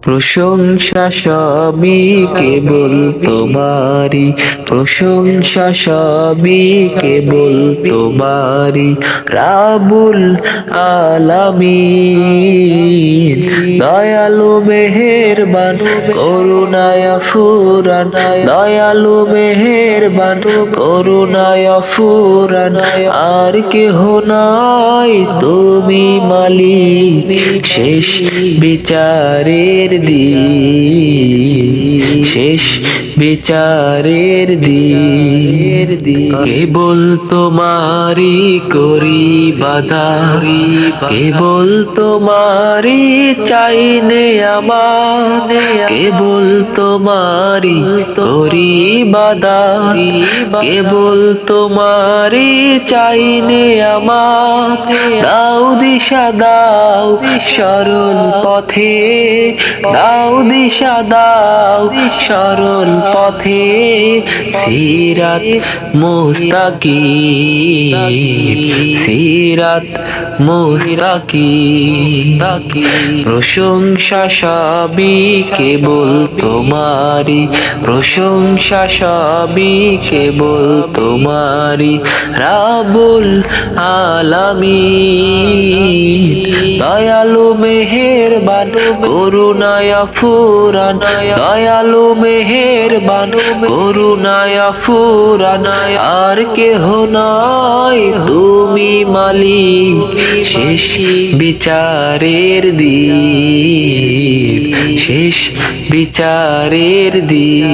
প্রশংসা সবই কেবল তোমারি, প্রশংসা সবই কেবল তোমারি, রাবুল আলামিন। দয়ালু মেহেরবান করুণায় ফুরান, দয়ালু মেহেরবান করুণায় ফুরান, আর কেহ নাই তুমি মালিক শেষ বিচারের দিন, শেষ বিচারের দিন। কেবল তোমারি করি বাধা, কেবল তোমারি চাইনে আমার, কেবল তোমারি করি বাধা, কেবল তোমারি চাইনে আমার। দাও দিশা দাও সরল পথে, দাও দিশা দাও সরল পথে, সিরাত মুস্তাকিম, সিরাত মুস্তাকিম। প্রশংসা সবই কেবল তোমারি, প্রশংসা সবই কেবল তোমারি, রাবুল আলামিন। দয়ালু মেহেরবান করুণায় ফুরান, দয়ালু মেহেরবান করুণায় ফুরান, আর কেহ নাই তুমি মালিক শেষ বিচারের দিন, শেষ বিচারের দিন।